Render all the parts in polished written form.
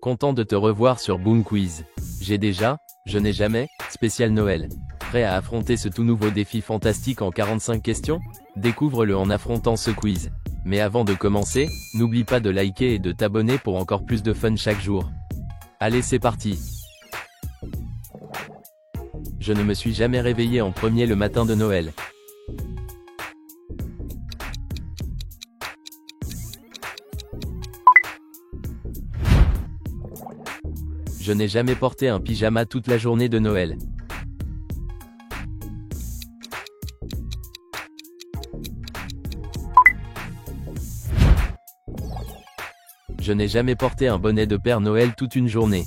Content de te revoir sur Boom Quiz. Je n'ai jamais, spécial Noël. Prêt à affronter ce tout nouveau défi fantastique en 45 questions? Découvre-le en affrontant ce quiz. Mais avant de commencer, n'oublie pas de liker et de t'abonner pour encore plus de fun chaque jour. Allez, c'est parti. Je ne me suis jamais réveillé en premier le matin de Noël. Je n'ai jamais porté un pyjama toute la journée de Noël. Je n'ai jamais porté un bonnet de Père Noël toute une journée.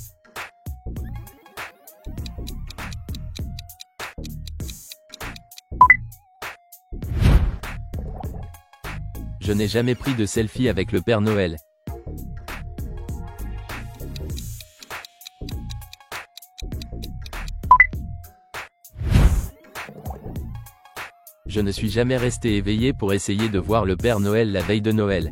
Je n'ai jamais pris de selfie avec le Père Noël. Je ne suis jamais resté éveillé pour essayer de voir le Père Noël la veille de Noël.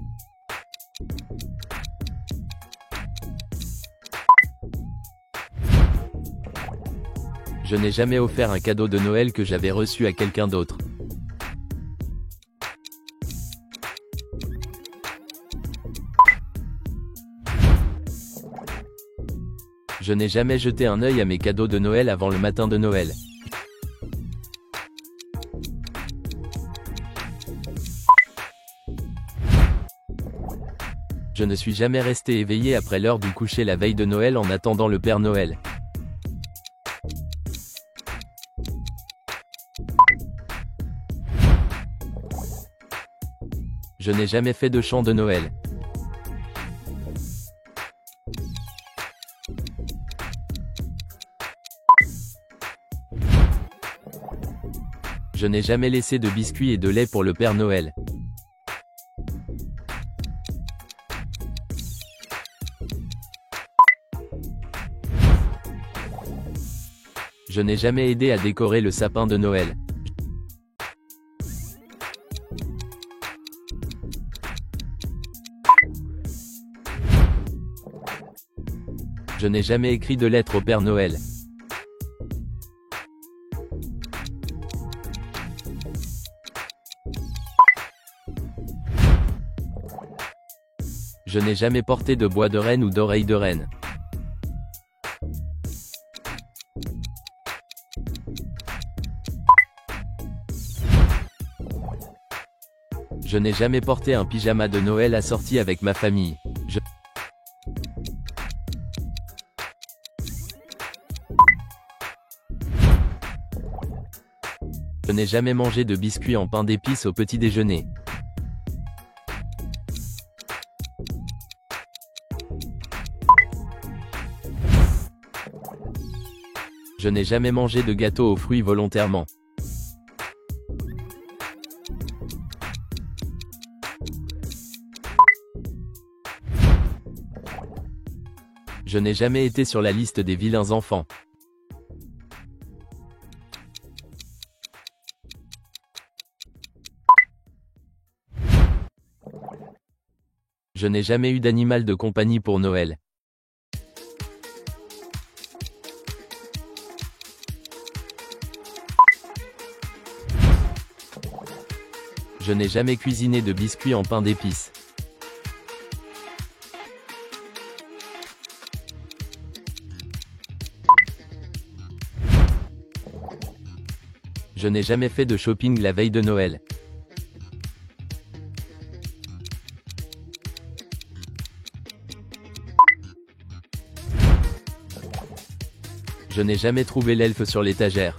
Je n'ai jamais offert un cadeau de Noël que j'avais reçu à quelqu'un d'autre. Je n'ai jamais jeté un œil à mes cadeaux de Noël avant le matin de Noël. Je ne suis jamais resté éveillé après l'heure du coucher la veille de Noël en attendant le Père Noël. Je n'ai jamais fait de chant de Noël. Je n'ai jamais laissé de biscuits et de lait pour le Père Noël. Je n'ai jamais aidé à décorer le sapin de Noël. Je n'ai jamais écrit de lettre au Père Noël. Je n'ai jamais porté de bois de renne ou d'oreille de renne. Je n'ai jamais porté un pyjama de Noël assorti avec ma famille. Je n'ai jamais mangé de biscuits en pain d'épices au petit déjeuner. Je n'ai jamais mangé de gâteau aux fruits volontairement. Je n'ai jamais été sur la liste des vilains enfants. Je n'ai jamais eu d'animal de compagnie pour Noël. Je n'ai jamais cuisiné de biscuits en pain d'épices. Je n'ai jamais fait de shopping la veille de Noël. Je n'ai jamais trouvé l'elfe sur l'étagère.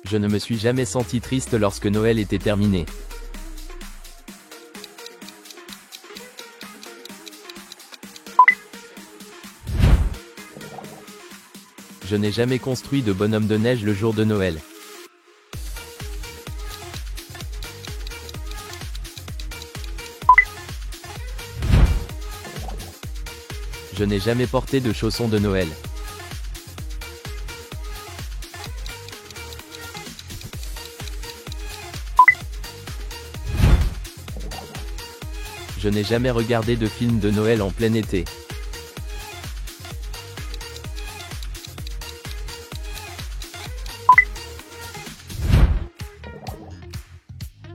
Je ne me suis jamais senti triste lorsque Noël était terminé. Je n'ai jamais construit de bonhomme de neige le jour de Noël. Je n'ai jamais porté de chaussons de Noël. Je n'ai jamais regardé de film de Noël en plein été.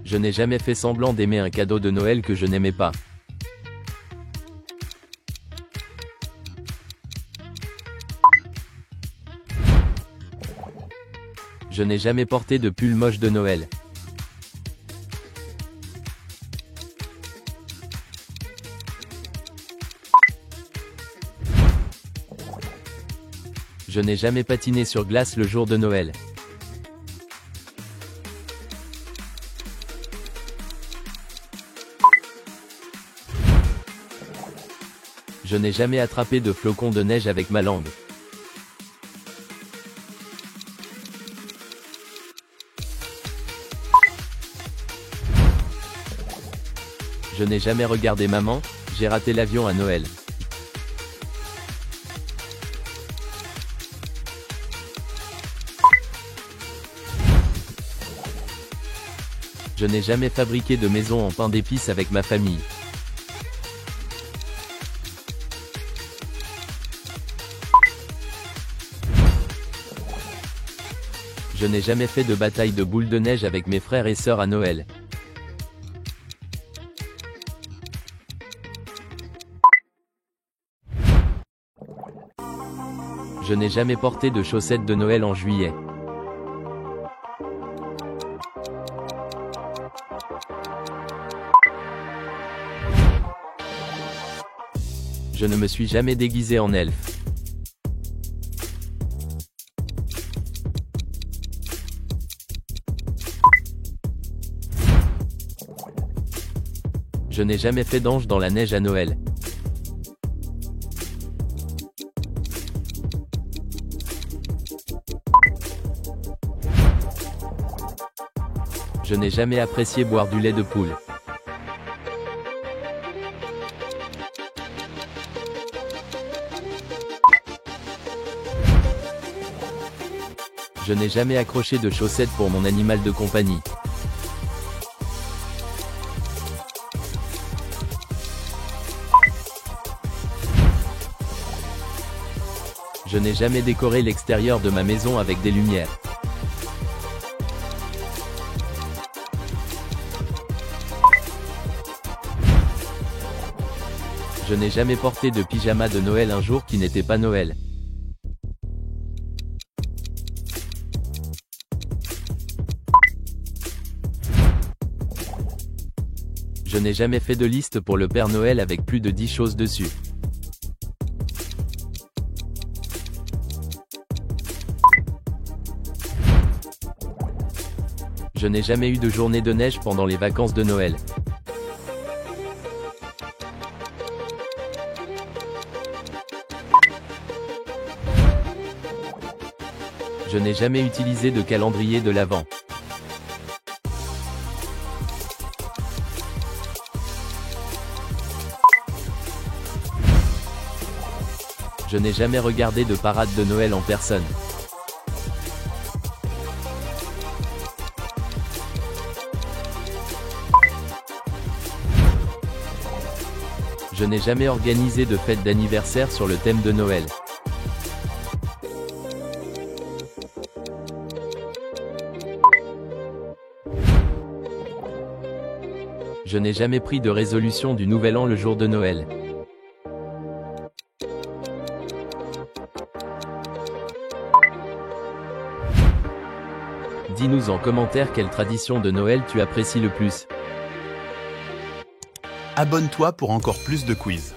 Je n'ai jamais fait semblant d'aimer un cadeau de Noël que je n'aimais pas. Je n'ai jamais porté de pull moche de Noël. Je n'ai jamais patiné sur glace le jour de Noël. Je n'ai jamais attrapé de flocons de neige avec ma langue. Je n'ai jamais regardé maman, j'ai raté l'avion à Noël. Je n'ai jamais fabriqué de maison en pain d'épices avec ma famille. Je n'ai jamais fait de bataille de boules de neige avec mes frères et sœurs à Noël. Je n'ai jamais porté de chaussettes de Noël en juillet. Je ne me suis jamais déguisé en elfe. Je n'ai jamais fait d'ange dans la neige à Noël. Je n'ai jamais apprécié boire du lait de poule. Je n'ai jamais accroché de chaussettes pour mon animal de compagnie. Je n'ai jamais décoré l'extérieur de ma maison avec des lumières. Je n'ai jamais porté de pyjama de Noël un jour qui n'était pas Noël. Je n'ai jamais fait de liste pour le Père Noël avec plus de 10 choses dessus. Je n'ai jamais eu de journée de neige pendant les vacances de Noël. Je n'ai jamais utilisé de calendrier de l'Avent. Je n'ai jamais regardé de parade de Noël en personne. Je n'ai jamais organisé de fête d'anniversaire sur le thème de Noël. Je n'ai jamais pris de résolution du Nouvel An le jour de Noël. Dis-nous en commentaire quelle tradition de Noël tu apprécies le plus. Abonne-toi pour encore plus de quiz.